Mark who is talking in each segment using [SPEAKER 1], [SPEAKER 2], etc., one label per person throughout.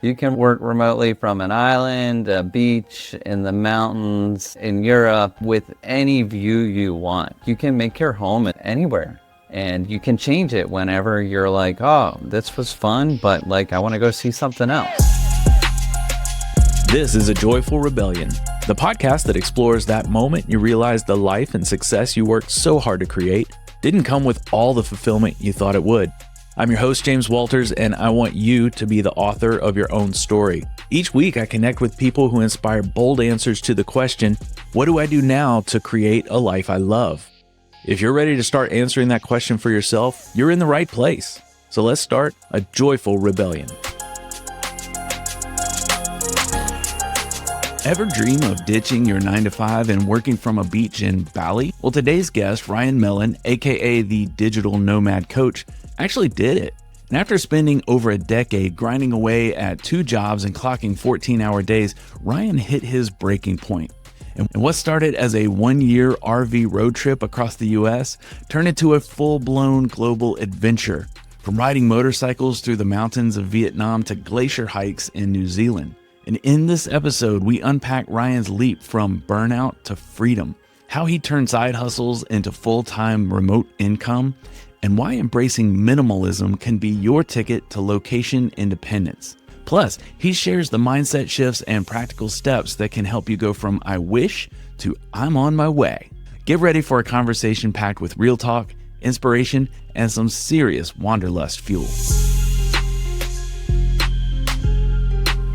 [SPEAKER 1] You can work remotely from an island, a beach, in the mountains, in Europe, with any view you want. You can make your home anywhere. And you can change it whenever you're like, oh, this was fun, but like I want to go see something else.
[SPEAKER 2] This is A Joyful Rebellion, the podcast that explores that moment you realize the life and success you worked so hard to create didn't come with all the fulfillment you thought it would. I'm your host, James Walters, and I want you to be the author of your own story. Each week, I connect with people who inspire bold answers to the question, what do I do now to create a life I love? If you're ready to start answering that question for yourself, you're in the right place. So let's start a joyful rebellion. Ever dream of ditching your 9-to-5 and working from a beach in Bali? Well, today's guest, Ryan Mellon, aka the Digital Nomad Coach, actually did it. And after spending over a decade grinding away at 2 jobs and clocking 14-hour days, Ryan hit his breaking point. And what started as a 1-year RV road trip across the US turned into a full-blown global adventure, from riding motorcycles through the mountains of Vietnam to glacier hikes in New Zealand. And in this episode, we unpack Ryan's leap from burnout to freedom, how he turned side hustles into full-time remote income, and why embracing minimalism can be your ticket to location independence. Plus, he shares the mindset shifts and practical steps that can help you go from I wish to I'm on my way. Get ready for a conversation packed with real talk, inspiration, and some serious wanderlust fuel.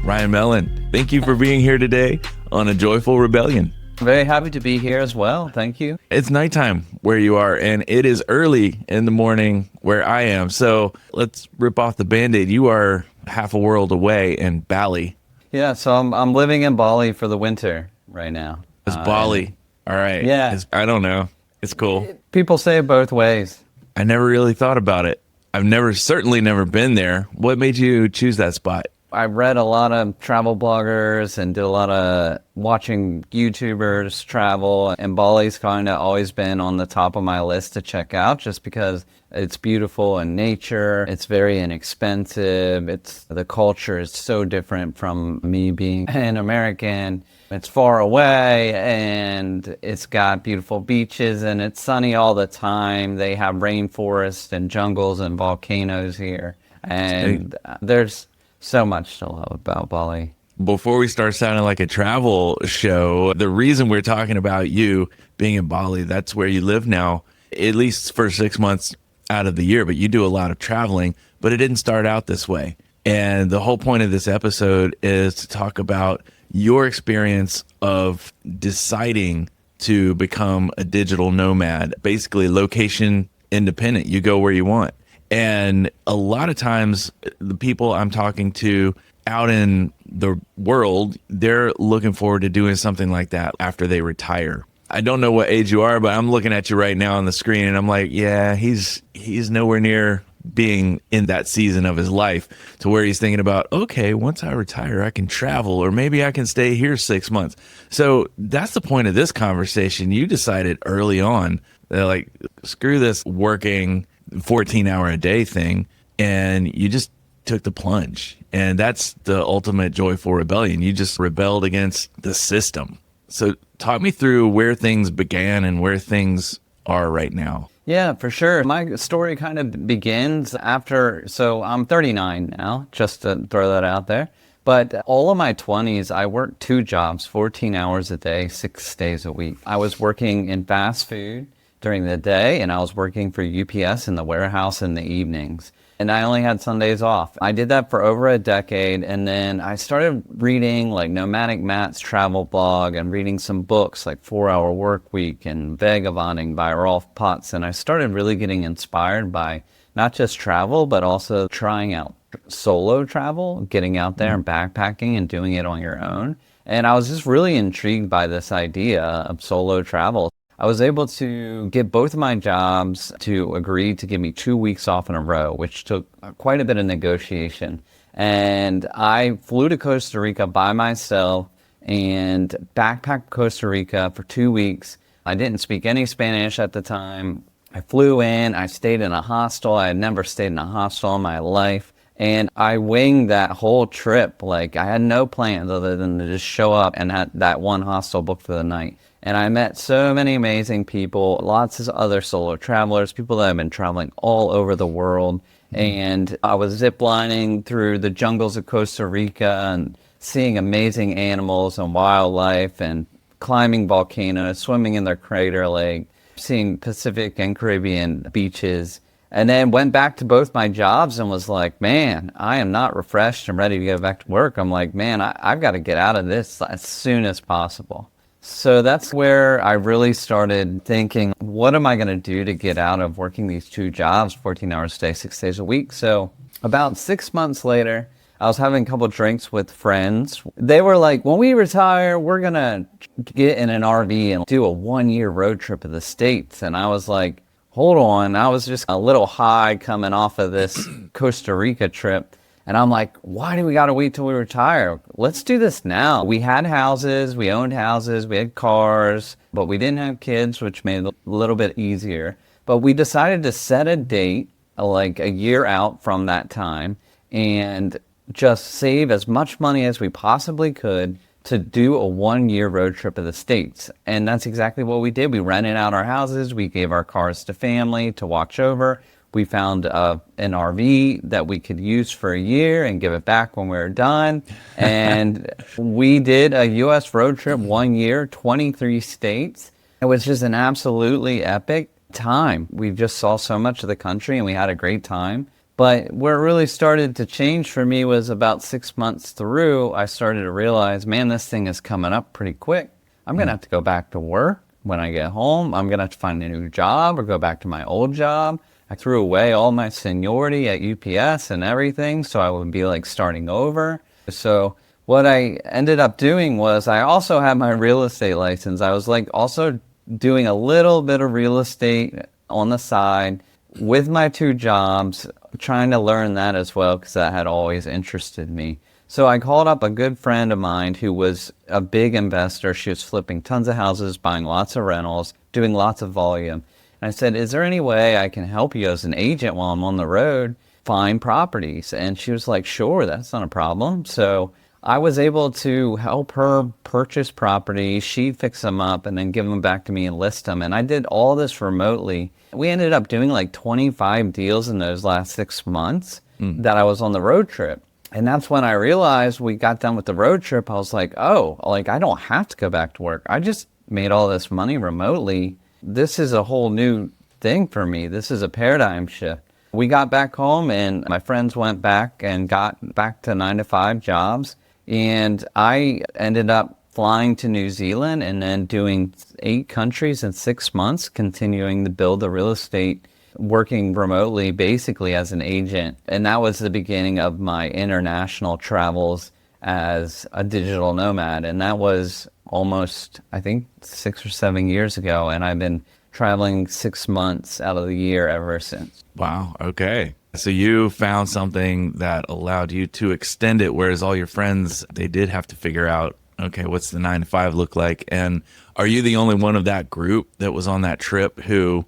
[SPEAKER 2] Ryan Mellon, thank you for being here today on A Joyful Rebellion.
[SPEAKER 1] Very happy to be here as well. Thank you.
[SPEAKER 2] It's nighttime where you are, and it is early in the morning where I am. So let's rip off the Band-Aid. You are half a world away in Bali.
[SPEAKER 1] Yeah, so I'm living in Bali for the winter right now.
[SPEAKER 2] It's Bali. All right.
[SPEAKER 1] Yeah.
[SPEAKER 2] I don't know. It's cool.
[SPEAKER 1] People say it both ways.
[SPEAKER 2] I never really thought about it. I've certainly never been there. What made you choose that spot?
[SPEAKER 1] I read a lot of travel bloggers and did a lot of watching YouTubers travel, and Bali's kind of always been on the top of my list to check out just because it's beautiful in nature. It's very inexpensive. The culture is so different from me being an American. It's far away and it's got beautiful beaches and it's sunny all the time. They have rainforests and jungles and volcanoes here. And there's so much to love about Bali.
[SPEAKER 2] Before we start sounding like a travel show, the reason we're talking about you being in Bali, that's where you live now, at least for 6 months out of the year, but you do a lot of traveling, but it didn't start out this way. And the whole point of this episode is to talk about your experience of deciding to become a digital nomad, basically location independent. You go where you want. And a lot of times the people I'm talking to out in the world, they're looking forward to doing something like that after they retire. I don't know what age you are, but I'm looking at you right now on the screen and I'm like, yeah, he's nowhere near being in that season of his life to where he's thinking about, okay, once I retire, I can travel, or maybe I can stay here 6 months. So that's the point of this conversation. You decided early on that, like, screw this working 14-hour a day thing, and you just took the plunge. And that's the ultimate joyful rebellion. You just rebelled against the system. So talk me through where things began and where things are right now.
[SPEAKER 1] Yeah, for sure. My story kind of begins so I'm 39 now, just to throw that out there. But all of my 20s, I worked 2 jobs, 14 hours a day, 6 days a week. I was working in fast food during the day, and I was working for UPS in the warehouse in the evenings. And I only had Sundays off. I did that for over a decade, and then I started reading like Nomadic Matt's travel blog and reading some books like 4-Hour Work Week and Vagabonding by Rolf Potts. And I started really getting inspired by not just travel, but also trying out solo travel, getting out there and backpacking and doing it on your own. And I was just really intrigued by this idea of solo travel. I was able to get both of my jobs to agree to give me 2 weeks off in a row, which took quite a bit of negotiation. And I flew to Costa Rica by myself and backpacked Costa Rica for 2 weeks. I didn't speak any Spanish at the time. I flew in, I stayed in a hostel. I had never stayed in a hostel in my life. And I winged that whole trip. Like, I had no plans other than to just show up and had that one hostel booked for the night. And I met so many amazing people, lots of other solo travelers, people that have been traveling all over the world. And I was ziplining through the jungles of Costa Rica and seeing amazing animals and wildlife and climbing volcanoes, swimming in their crater lake, seeing Pacific and Caribbean beaches. And then went back to both my jobs and was like, man, I am not refreshed and ready to go back to work. I'm like, man, I've got to get out of this as soon as possible. So that's where I really started thinking, what am I going to do to get out of working these two jobs, 14 hours a day, 6 days a week? So about 6 months later, I was having a couple drinks with friends. They were like, when we retire, we're going to get in an RV and do a 1-year road trip of the States. And I was like, hold on. I was just a little high coming off of this Costa Rica trip. And I'm like, why do we got to wait till we retire? Let's do this now. We had houses, we owned houses, we had cars, but we didn't have kids, which made it a little bit easier. But we decided to set a date, like a year out from that time, and just save as much money as we possibly could to do a 1-year road trip of the States. And that's exactly what we did. We rented out our houses. We gave our cars to family to watch over. We found an RV that we could use for a year and give it back when we were done. And we did a U.S. road trip 1 year, 23 states. It was just an absolutely epic time. We just saw so much of the country and we had a great time. But where it really started to change for me was about 6 months through, I started to realize, man, this thing is coming up pretty quick. I'm going to have to go back to work when I get home. I'm going to have to find a new job or go back to my old job. I threw away all my seniority at UPS and everything, so I would be like starting over. So what I ended up doing was I also had my real estate license. I was like also doing a little bit of real estate on the side with my two jobs, trying to learn that as well because that had always interested me. So I called up a good friend of mine who was a big investor. She was flipping tons of houses, buying lots of rentals, doing lots of volume. And I said, is there any way I can help you as an agent while I'm on the road find properties? And she was like, sure, that's not a problem. So I was able to help her purchase properties. She'd fix them up and then give them back to me and list them. And I did all this remotely. We ended up doing like 25 deals in those last 6 months that I was on the road trip. And that's when I realized we got done with the road trip. I was like, oh, like I don't have to go back to work. I just made all this money remotely. This is a whole new thing for me. This is a paradigm shift. We got back home and my friends went back and got back to 9-to-5 jobs. And I ended up flying to New Zealand and then doing 8 countries in 6 months, continuing to build the real estate, working remotely basically as an agent. And that was the beginning of my international travels as a digital nomad. And that was almost, I think, 6 or 7 years ago. And I've been traveling 6 months out of the year ever since.
[SPEAKER 2] Wow. Okay. So you found something that allowed you to extend it, whereas all your friends, they did have to figure out, okay, what's the 9-to-5 look like? And are you the only one of that group that was on that trip who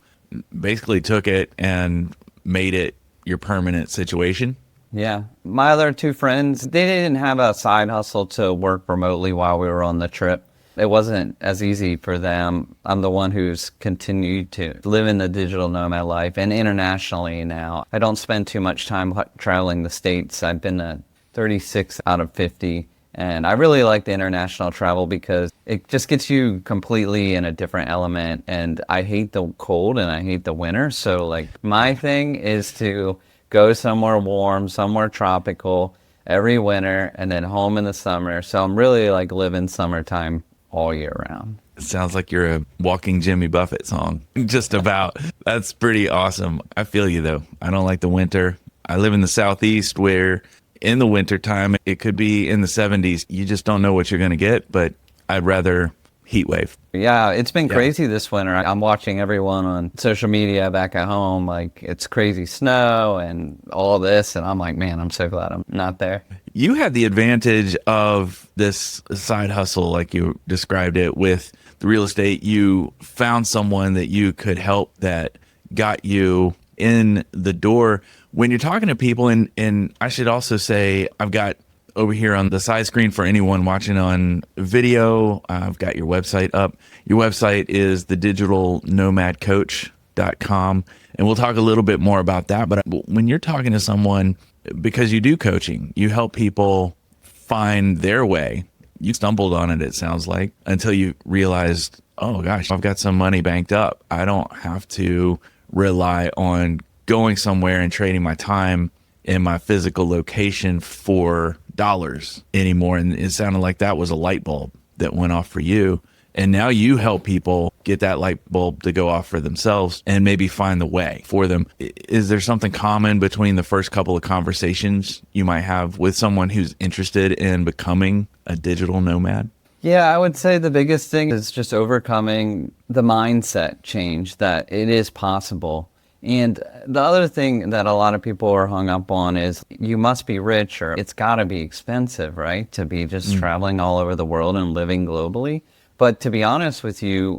[SPEAKER 2] basically took it and made it your permanent situation?
[SPEAKER 1] Yeah. My other 2 friends, they didn't have a side hustle to work remotely while we were on the trip. It wasn't as easy for them. I'm the one who's continued to live in the digital nomad life and internationally now. I don't spend too much time traveling the States. I've been to 36 out of 50. And I really like the international travel because it just gets you completely in a different element. And I hate the cold and I hate the winter. So like my thing is to go somewhere warm, somewhere tropical every winter and then home in the summer. So I'm really like living summertime all year round.
[SPEAKER 2] It sounds like you're a walking Jimmy Buffett song. Just about. That's pretty awesome. I feel you though. I don't like the winter. I live in the Southeast where in the wintertime, it could be in the 70s. You just don't know what you're going to get, but I'd rather heat wave.
[SPEAKER 1] Yeah, it's been crazy this winter. I'm watching everyone on social media back at home. Like, it's crazy snow and all this. And I'm like, man, I'm so glad I'm not there.
[SPEAKER 2] You had the advantage of this side hustle, like you described it, with the real estate. You found someone that you could help that got you in the door. When you're talking to people, and I should also say, I've got over here on the side screen for anyone watching on video, I've got your website up. Your website is the Digital Nomad Coach.com. And we'll talk a little bit more about that. But when you're talking to someone, because you do coaching, you help people find their way. You stumbled on it sounds like, until you realized, oh gosh, I've got some money banked up. I don't have to rely on going somewhere and trading my time in my physical location for dollars anymore. And it sounded like that was a light bulb that went off for you. And now you help people get that light bulb to go off for themselves and maybe find the way for them. Is there something common between the first couple of conversations you might have with someone who's interested in becoming a digital nomad?
[SPEAKER 1] Yeah, I would say the biggest thing is just overcoming the mindset change that it is possible. And the other thing that a lot of people are hung up on is you must be rich, or it's got to be expensive, right? To be just traveling all over the world and living globally. But to be honest with you,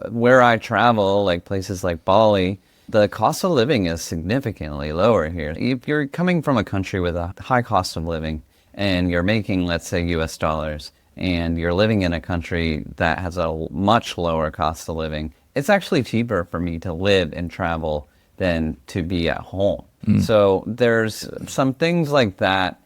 [SPEAKER 1] where I travel, like places like Bali, the cost of living is significantly lower here. If you're coming from a country with a high cost of living and you're making, let's say, US dollars, and you're living in a country that has a much lower cost of living, it's actually cheaper for me to live and travel than to be at home. So there's some things like that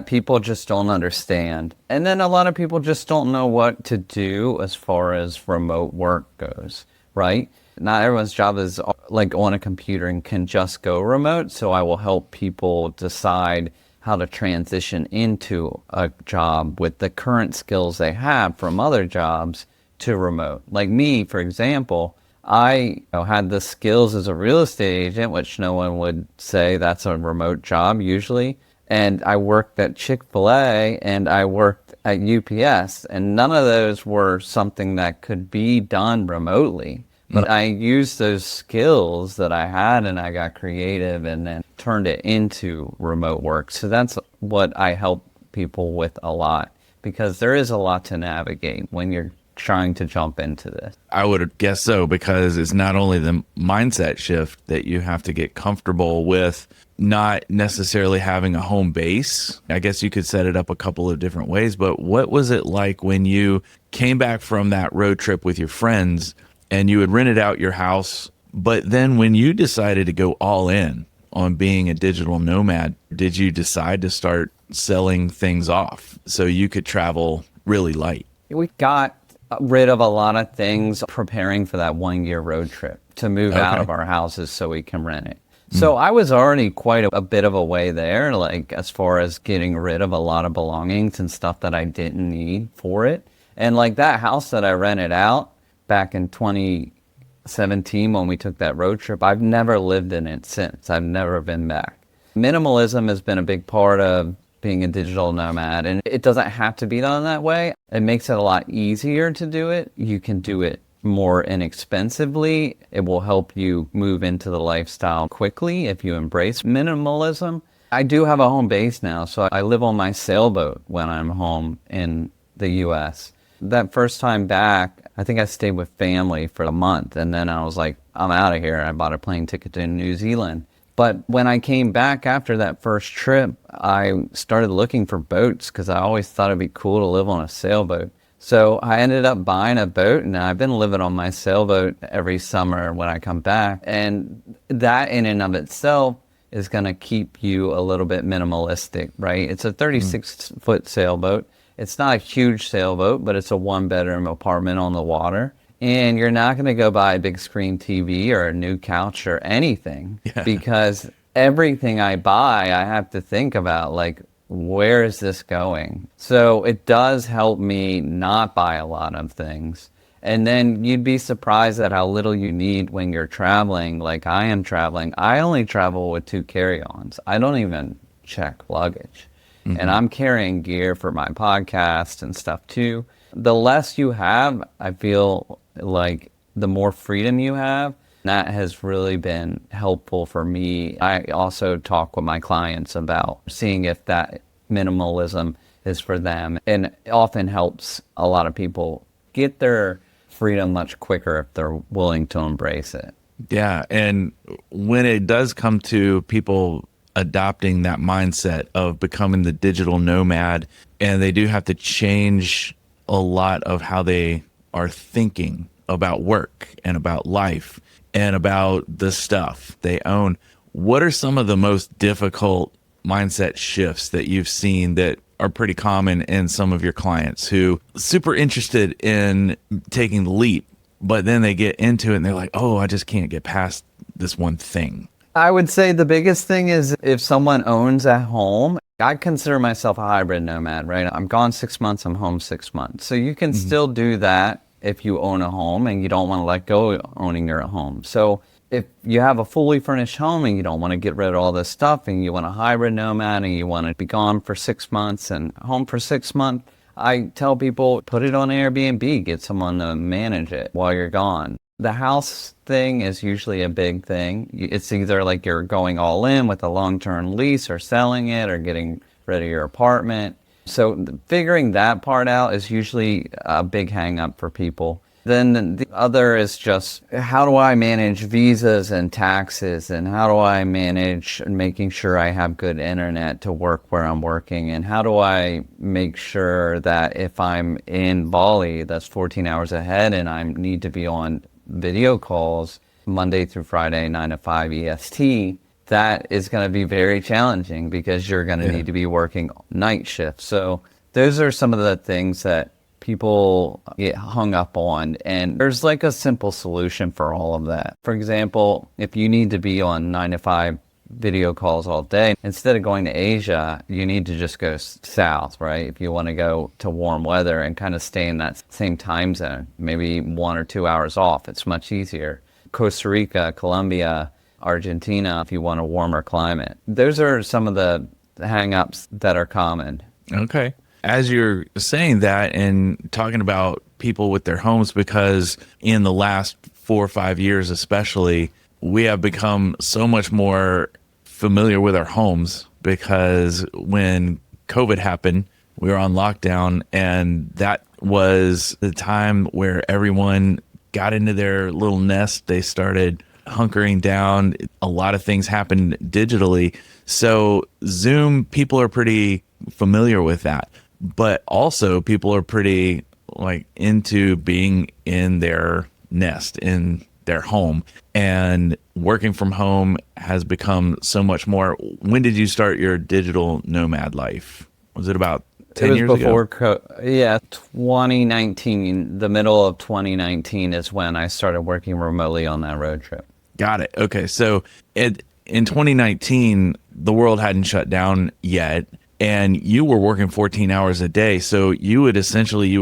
[SPEAKER 1] people just don't understand. And then a lot of people just don't know what to do as far as remote work goes, right? Not everyone's job is like on a computer and can just go remote. So I will help people decide how to transition into a job with the current skills they have from other jobs to remote. Like me, for example, I had the skills as a real estate agent, which no one would say that's a remote job usually. And I worked at Chick-fil-A and I worked at UPS, and none of those were something that could be done remotely. But I used those skills that I had and I got creative and then turned it into remote work. So that's what I help people with a lot, because there is a lot to navigate when you're trying to jump into this.
[SPEAKER 2] I would guess so, because it's not only the mindset shift that you have to get comfortable with not necessarily having a home base. I guess you could set it up a couple of different ways, but what was it like when you came back from that road trip with your friends and you had rented out your house, but then when you decided to go all in on being a digital nomad, did you decide to start selling things off so you could travel really light?
[SPEAKER 1] We got rid of a lot of things preparing for that 1-year road trip to move out of our houses so we can rent it. So I was already quite a bit of a way there, like as far as getting rid of a lot of belongings and stuff that I didn't need for it. And like that house that I rented out back in 2017 when we took that road trip, I've never lived in it since. I've never been back. Minimalism has been a big part of being a digital nomad, and it doesn't have to be done that way. It makes it a lot easier to do it. You can do it more inexpensively. It will help you move into the lifestyle quickly if you embrace minimalism. I do have a home base now, so I live on my sailboat when I'm home in the US. That first time back, I think I stayed with family for a month, and then I was like, I'm out of here. I bought a plane ticket to New Zealand. But when I came back after that first trip, I started looking for boats because I always thought it'd be cool to live on a sailboat. So I ended up buying a boat, and I've been living on my sailboat every summer when I come back. And that in and of itself is going to keep you a little bit minimalistic, right? It's a 36-foot sailboat. It's not a huge sailboat, but it's a 1-bedroom apartment on the water. And you're not going to go buy a big screen TV or a new couch or anything, because everything I buy, I have to think about, like, where is this going? So it does help me not buy a lot of things. And then you'd be surprised at how little you need when you're traveling. Like I am traveling. I only travel with 2 carry-ons. I don't even check luggage. And I'm carrying gear for my podcast and stuff too. The less you have, I feel like the more freedom you have. That has really been helpful for me. I also talk with my clients about seeing if that minimalism is for them. And it often helps a lot of people get their freedom much quicker if they're willing to embrace it.
[SPEAKER 2] Yeah. And when it does come to people adopting that mindset of becoming the digital nomad, and they do have to change a lot of how they are thinking about work and about life and about the stuff they own, what are some of the most difficult mindset shifts that you've seen that are pretty common in some of your clients who super interested in taking the leap, but then they get into it and they're like, oh, I just can't get past this one thing?
[SPEAKER 1] I would say the biggest thing is if someone owns a home. I consider myself a hybrid nomad, right? I'm gone 6 months, I'm home 6 months. So you can still do that if you own a home and you don't want to let go of owning your home. So if you have a fully furnished home and you don't want to get rid of all this stuff and you want a hybrid nomad and you want to be gone for 6 months and home for 6 months, I tell people put it on Airbnb, get someone to manage it while you're gone. The house thing is usually a big thing. It's either like you're going all in with a long-term lease or selling it or getting rid of your apartment. So figuring that part out is usually a big hang up for people. Then the other is just how do I manage visas and taxes, and how do I manage making sure I have good internet to work where I'm working, and how do I make sure that if I'm in Bali that's 14 hours ahead and I need to be on video calls Monday through Friday, 9 to 5 EST, that is going to be very challenging because you're going to need to be working night shifts. So those are some of the things that people get hung up on. And there's like a simple solution for all of that. For example, if you need to be on 9 to 5 video calls all day, instead of going to Asia, you need to just go south, right? If you want to go to warm weather and kind of stay in that same time zone, maybe 1 or 2 hours off, it's much easier. Costa Rica, Colombia, Argentina, if you want a warmer climate. Those are some of the hang-ups that are common.
[SPEAKER 2] Okay. As you're saying that and talking about people with their homes, because in the last 4 or 5 years especially, we have become so much more familiar with our homes, because when COVID happened, we were on lockdown, and that was the time where everyone got into their little nest. They started hunkering down. A lot of things happened digitally. So Zoom, people are pretty familiar with that, but also people are pretty like into being in their nest, in their home, and working from home has become so much more. When did you start your digital nomad life? Was it about 10 years ago?
[SPEAKER 1] 2019. The middle of 2019 is when I started working remotely on that road trip.
[SPEAKER 2] Got it. Okay. So in 2019, the world hadn't shut down yet, and you were working 14 hours a day. So you would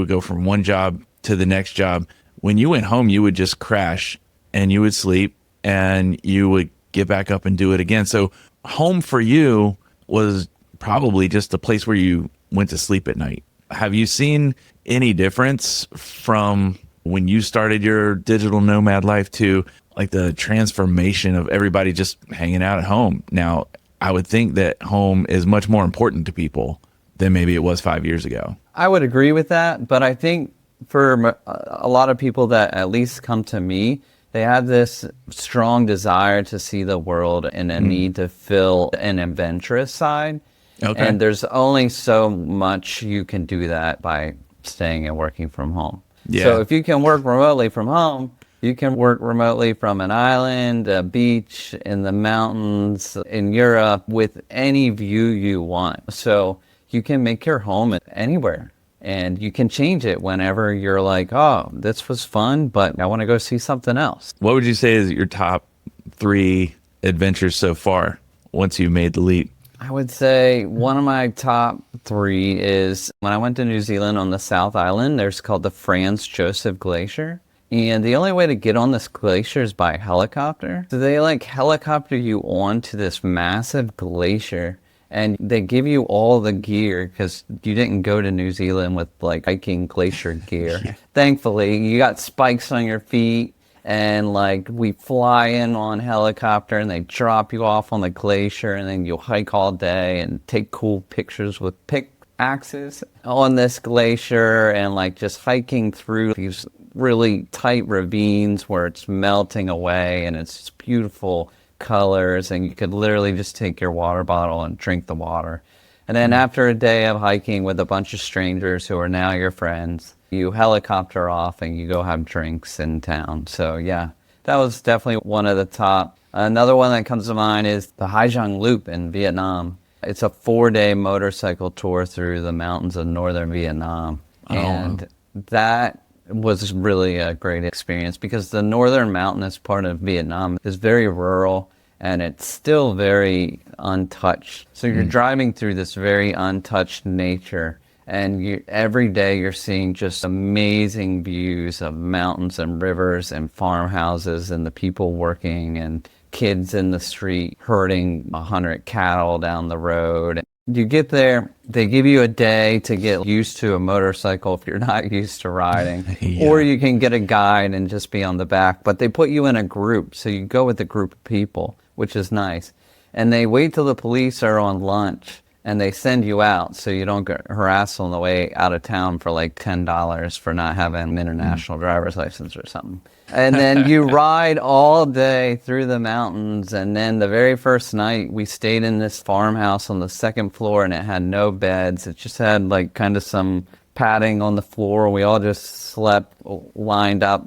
[SPEAKER 2] go from one job to the next job. When you went home, you would just crash and you would sleep and you would get back up and do it again. So home for you was probably just the place where you went to sleep at night. Have you seen any difference from when you started your digital nomad life to like the transformation of everybody just hanging out at home? Now, I would think that home is much more important to people than maybe it was 5 years ago.
[SPEAKER 1] I would agree with that, but I think for a lot of people that at least come to me, they have this strong desire to see the world and a need to fill an adventurous side.
[SPEAKER 2] Okay.
[SPEAKER 1] And there's only so much you can do that by staying and working from home.
[SPEAKER 2] Yeah.
[SPEAKER 1] So if you can work remotely from home, you can work remotely from an island, a beach, in the mountains, in Europe, with any view you want. So you can make your home anywhere. And you can change it whenever you're like, oh, this was fun, but I want to go see something else.
[SPEAKER 2] What would you say is your top 3 adventures so far once you made the leap?
[SPEAKER 1] I would say one of my top 3 is when I went to New Zealand on the South Island, there's called the Franz Josef Glacier. And the only way to get on this glacier is by helicopter. So they like helicopter you onto this massive glacier, and they give you all the gear because you didn't go to New Zealand with like hiking glacier gear. Yeah. Thankfully, you got spikes on your feet, and like we fly in on helicopter and they drop you off on the glacier, and then you hike all day and take cool pictures with pickaxes on this glacier, and like just hiking through these really tight ravines where it's melting away and it's just beautiful colors, and you could literally just take your water bottle and drink the water. And then after a day of hiking with a bunch of strangers who are now your friends, you helicopter off and you go have drinks in town. So yeah, that was definitely one of the top. Another one that comes to mind is the Hai Giang Loop in Vietnam. It's a 4-day motorcycle tour through the mountains of northern Vietnam. And that was really a great experience because the northern mountainous part of Vietnam is very rural and it's still very untouched. So you're driving through this very untouched nature, and every day you're seeing just amazing views of mountains and rivers and farmhouses and the people working and kids in the street herding 100 cattle down the road. You get there, they give you a day to get used to a motorcycle if you're not used to riding. Or you can get a guide and just be on the back. But they put you in a group, so you go with a group of people, which is nice. And they wait till the police are on lunch, and they send you out so you don't get harassed on the way out of town for like $10 for not having an international driver's license or something. And then you ride all day through the mountains, and then the very first night we stayed in this farmhouse on the second floor, and it had no beds. It just had like kind of some padding on the floor. We all just slept lined up,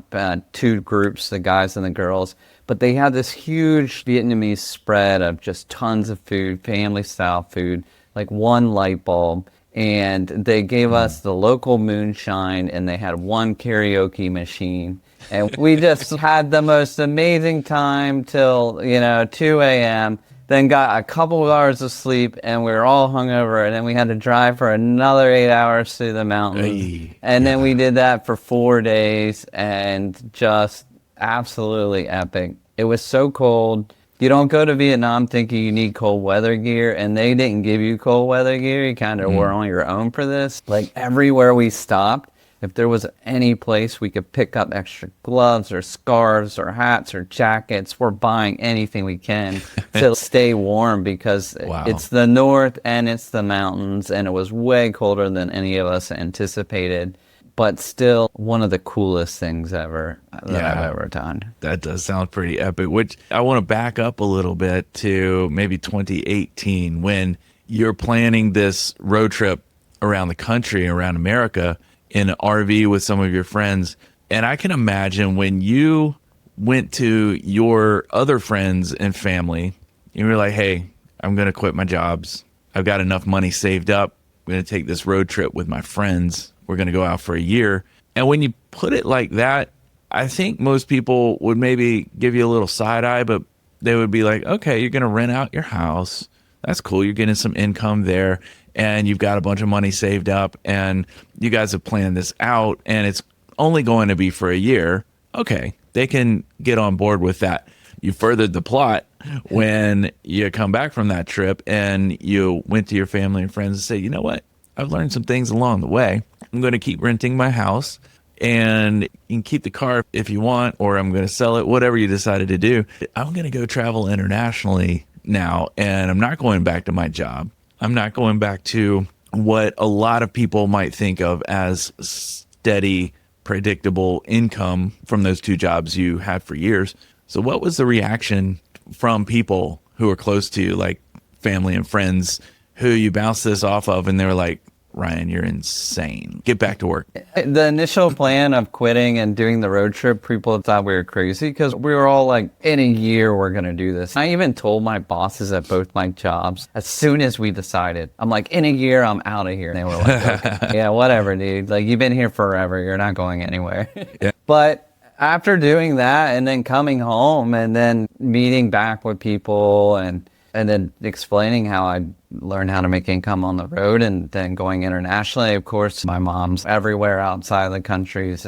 [SPEAKER 1] 2 groups, the guys and the girls. But they had this huge Vietnamese spread of just tons of food, family-style food, like 1 light bulb. And they gave us the local moonshine, and they had 1 karaoke machine. And we just had the most amazing time till, 2 a.m., then got a couple of hours of sleep, and we were all hungover, and then we had to drive for another 8 hours through the mountains. And then we did that for 4 days, and just absolutely epic. It was so cold. You don't go to Vietnam thinking you need cold weather gear, and they didn't give you cold weather gear. You kind of were on your own for this. Like everywhere we stopped, if there was any place we could pick up extra gloves or scarves or hats or jackets, we're buying anything we can to stay warm because it's the north and it's the mountains, and it was way colder than any of us anticipated. But still one of the coolest things ever that I've ever done.
[SPEAKER 2] That does sound pretty epic, which I want to back up a little bit to maybe 2018 when you're planning this road trip around the country, around America, in an RV with some of your friends. And I can imagine when you went to your other friends and family, you were like, hey, I'm going to quit my jobs. I've got enough money saved up. I'm going to take this road trip with my friends. We're going to go out for a year. And when you put it like that, I think most people would maybe give you a little side eye, but they would be like, okay, you're going to rent out your house. That's cool. You're getting some income there, and you've got a bunch of money saved up, and you guys have planned this out, and it's only going to be for a year. Okay, they can get on board with that. You furthered the plot when you come back from that trip and you went to your family and friends and say, you know what? I've learned some things along the way. I'm going to keep renting my house, and you can keep the car if you want, or I'm going to sell it, whatever you decided to do. I'm going to go travel internationally now, and I'm not going back to my job. I'm not going back to what a lot of people might think of as steady, predictable income from those 2 jobs you had for years. So what was the reaction from people who are close to you, like family and friends, who you bounced this off of, and they were like, Ryan, you're insane. Get back to work.
[SPEAKER 1] The initial plan of quitting and doing the road trip, people thought we were crazy because we were all like, in a year, we're going to do this. I even told my bosses at both my jobs, as soon as we decided, I'm like, in a year, I'm out of here. And they were like, okay, yeah, whatever, dude. Like, you've been here forever. You're not going anywhere. Yeah. But after doing that and then coming home and then meeting back with people and then explaining how I learned how to make income on the road and then going internationally. Of course, my mom's everywhere outside the country. It's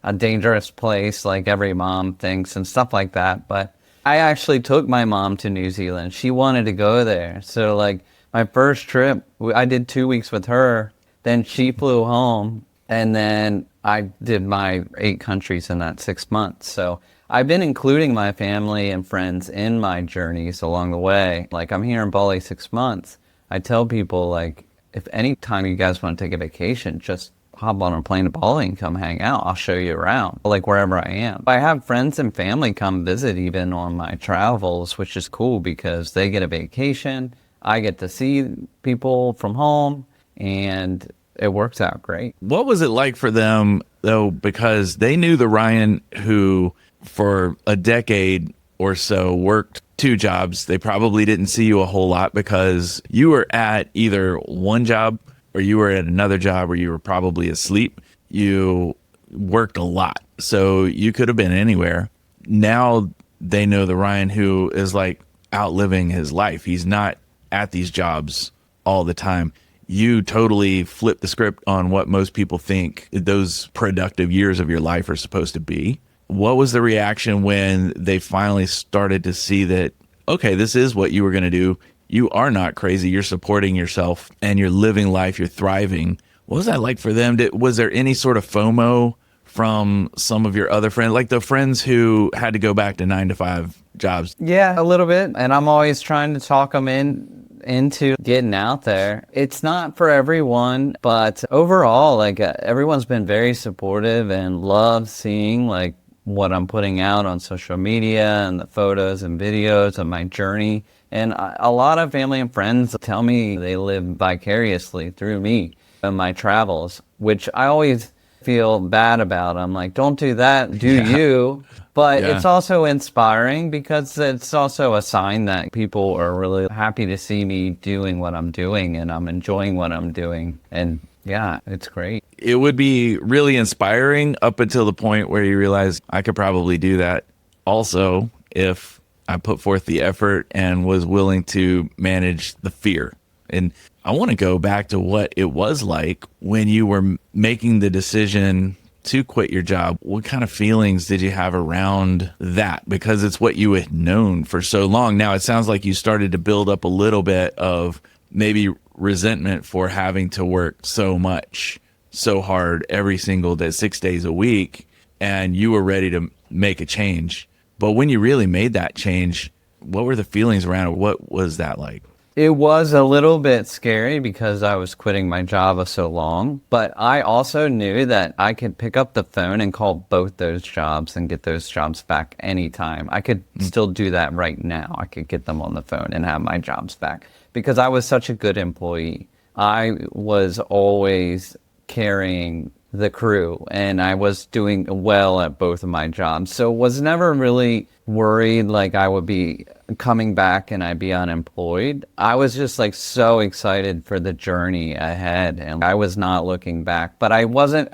[SPEAKER 1] a dangerous place, like every mom thinks, and stuff like that. But I actually took my mom to New Zealand. She wanted to go there. So like my first trip, I did 2 weeks with her. Then she flew home, and then I did my 8 countries in that 6 months. So I've been including my family and friends in my journeys along the way. Like, I'm here in Bali 6 months. I tell people, like, if any time you guys want to take a vacation, just hop on a plane to Bali and come hang out. I'll show you around, like wherever I am. I have friends and family come visit even on my travels, which is cool because they get a vacation. I get to see people from home, and it works out great.
[SPEAKER 2] What was it like for them, though, because they knew the Ryan who, for a decade or so, worked 2 jobs. They probably didn't see you a whole lot because you were at either one job or you were at another job where you were probably asleep. You worked a lot, so you could have been anywhere. Now they know the Ryan who is like outliving his life. He's not at these jobs all the time. You totally flip the script on what most people think those productive years of your life are supposed to be. What was the reaction when they finally started to see that, okay, this is what you were going to do? You are not crazy. You're supporting yourself and you're living life. You're thriving. What was that like for them? Was there any sort of FOMO from some of your other friends, like the friends who had to go back to 9-to-5 jobs?
[SPEAKER 1] Yeah, a little bit. And I'm always trying to talk them into getting out there. It's not for everyone, but overall, like everyone's been very supportive and loves seeing like what I'm putting out on social media and the photos and videos of my journey. And a lot of family and friends tell me they live vicariously through me and my travels, which I always feel bad about. I'm like, don't do that, do you? But it's also inspiring because it's also a sign that people are really happy to see me doing what I'm doing, and I'm enjoying what I'm doing. And yeah, it's great.
[SPEAKER 2] It would be really inspiring up until the point where you realize I could probably do that also if I put forth the effort and was willing to manage the fear. And I want to go back to what it was like when you were making the decision to quit your job. What kind of feelings did you have around that? Because it's what you had known for so long. Now it sounds like you started to build up a little bit of maybe resentment for having to work so much, so hard every single day, 6 days a week, and you were ready to make a change. But when you really made that change, what were the feelings around it? What was that like?
[SPEAKER 1] It was a little bit scary because I was quitting my job for so long, but I also knew that I could pick up the phone and call both those jobs and get those jobs back anytime. I could still do that right now. I could get them on the phone and have my jobs back because I was such a good employee. I was always carrying the crew and I was doing well at both of my jobs. So was never really worried like I would be coming back and I'd be unemployed. I was just like so excited for the journey ahead and I was not looking back. But I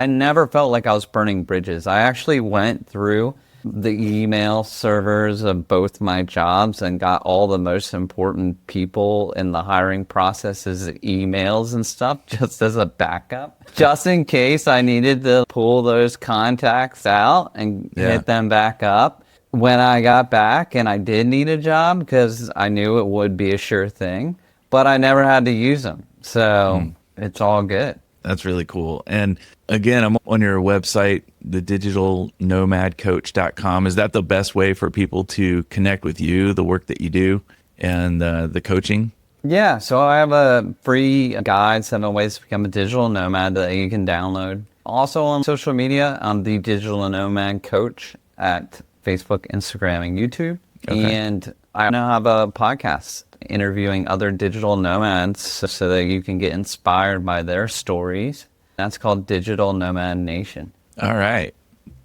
[SPEAKER 1] never felt like I was burning bridges. I actually went through the email servers of both my jobs and got all the most important people in the hiring processes emails and stuff just as a backup, just in case I needed to pull those contacts out and hit them back up when I got back and I did need a job because I knew it would be a sure thing, but I never had to use them. So it's all good.
[SPEAKER 2] That's really cool. And again, I'm on your website, the digitalnomadcoach.com. Is that the best way for people to connect with you, the work that you do, and the coaching?
[SPEAKER 1] Yeah, so I have a free guide, 7 ways to become a digital nomad that you can download. Also on social media, I'm the Digital Nomad Coach at Facebook, Instagram, and YouTube. Okay. And I now have a podcast interviewing other digital nomads so that you can get inspired by their stories. That's called Digital Nomad Nation.
[SPEAKER 2] All right.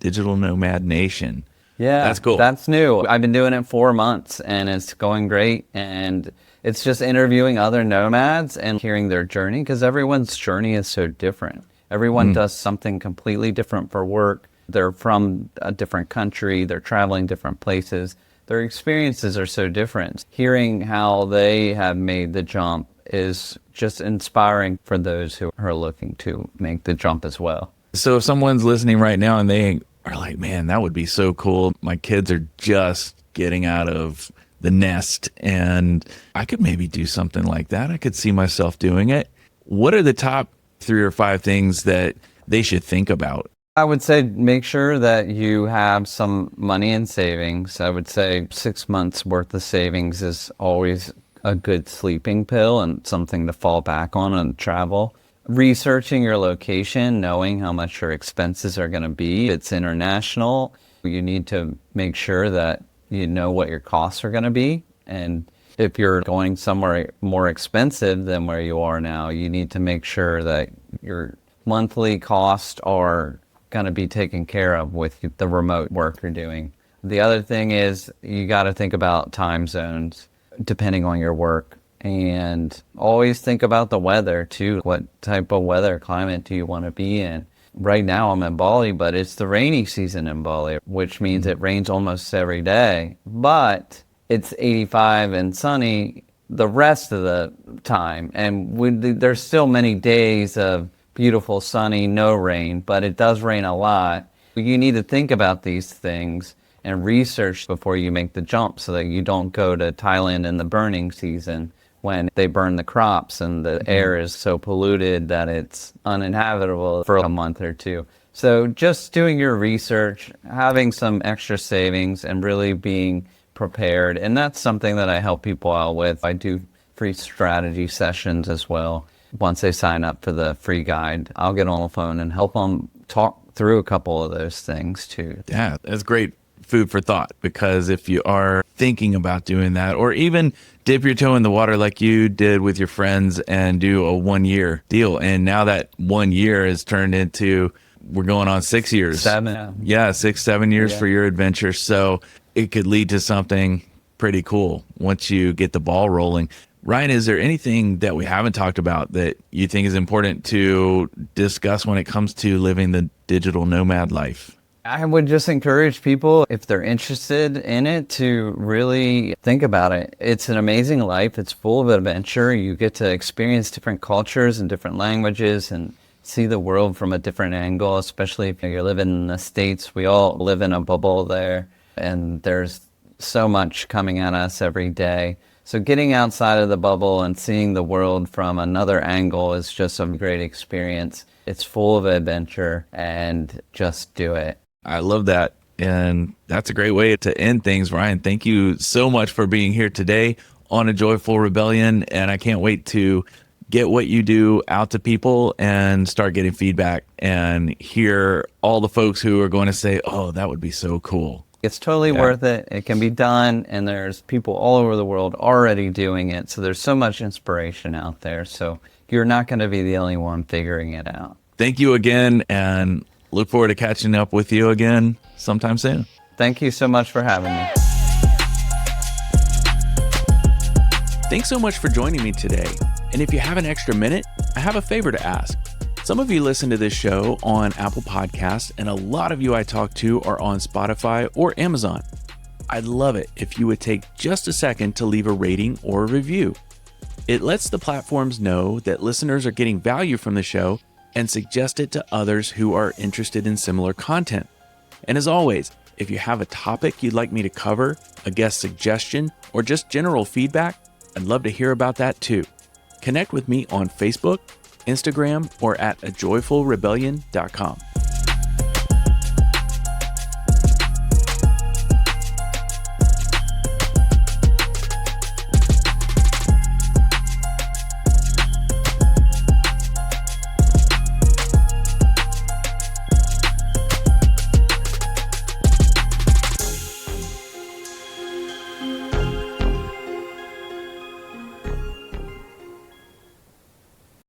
[SPEAKER 2] Digital Nomad Nation.
[SPEAKER 1] Yeah.
[SPEAKER 2] That's cool.
[SPEAKER 1] That's new. I've been doing it 4 months and it's going great. And it's just interviewing other nomads and hearing their journey because everyone's journey is so different. Everyone does something completely different for work. They're from a different country. They're traveling different places. Their experiences are so different. Hearing how they have made the jump is just inspiring for those who are looking to make the jump as well.
[SPEAKER 2] So if someone's listening right now and they are like, man, that would be so cool. My kids are just getting out of the nest and I could maybe do something like that. I could see myself doing it. What are the top 3 or 5 things that they should think about?
[SPEAKER 1] I would say make sure that you have some money in savings. I would say 6 months worth of savings is always a good sleeping pill and something to fall back on travel. researching your location, knowing how much your expenses are going to be. If it's international, you need to make sure that you know what your costs are going to be. And if you're going somewhere more expensive than where you are now, you need to make sure that your monthly costs are going to be taken care of with the remote work you're doing. The other thing is you got to think about time zones depending on your work. And always think about the weather too. What type of weather climate do you want to be in? Right now I'm in Bali, but it's the rainy season in Bali, which means it rains almost every day. But it's 85 and sunny the rest of the time. And there's still many days of beautiful sunny, no rain, but it does rain a lot. You need to think about these things and research before you make the jump so that you don't go to Thailand in the burning season when they burn the crops and the air is so polluted that it's uninhabitable for a month or two. So just doing your research, having some extra savings, and really being prepared. And that's something that I help people out with. I do free strategy sessions as well. Once they sign up for the free guide, I'll get on the phone and help them talk through a couple of those things too.
[SPEAKER 2] Yeah, that's great food for thought, because if you are thinking about doing that, or even dip your toe in the water like you did with your friends and do a 1-year deal, and now that 1 year has turned into, we're going on 6 years.
[SPEAKER 1] 7.
[SPEAKER 2] Yeah, 6-7 years for your adventure. So it could lead to something pretty cool once you get the ball rolling. Ryan, is there anything that we haven't talked about that you think is important to discuss when it comes to living the digital nomad life?
[SPEAKER 1] I would just encourage people, if they're interested in it, to really think about it. It's an amazing life. It's full of adventure. You get to experience different cultures and different languages and see the world from a different angle, especially if you're living in the States. We all live in a bubble there, and there's so much coming at us every day. So getting outside of the bubble and seeing the world from another angle is just a great experience. It's full of adventure, and just do it.
[SPEAKER 2] I love that. And that's a great way to end things. Ryan, thank you so much for being here today on A Joyful Rebellion. And I can't wait to get what you do out to people and start getting feedback and hear all the folks who are going to say, oh, that would be so cool.
[SPEAKER 1] It's totally worth it. It can be done. And there's people all over the world already doing it. So there's so much inspiration out there. So you're not going to be the only one figuring it out.
[SPEAKER 2] Thank you again, and look forward to catching up with you again sometime soon.
[SPEAKER 1] Thank you so much for having me.
[SPEAKER 2] Thanks so much for joining me today. And if you have an extra minute, I have a favor to ask. Some of you listen to this show on Apple Podcasts, and a lot of you I talk to are on Spotify or Amazon. I'd love it if you would take just a second to leave a rating or a review. It lets the platforms know that listeners are getting value from the show and suggest it to others who are interested in similar content. And as always, if you have a topic you'd like me to cover, a guest suggestion, or just general feedback, I'd love to hear about that too. Connect with me on Facebook, Instagram, or at ajoyfulrebellion.com.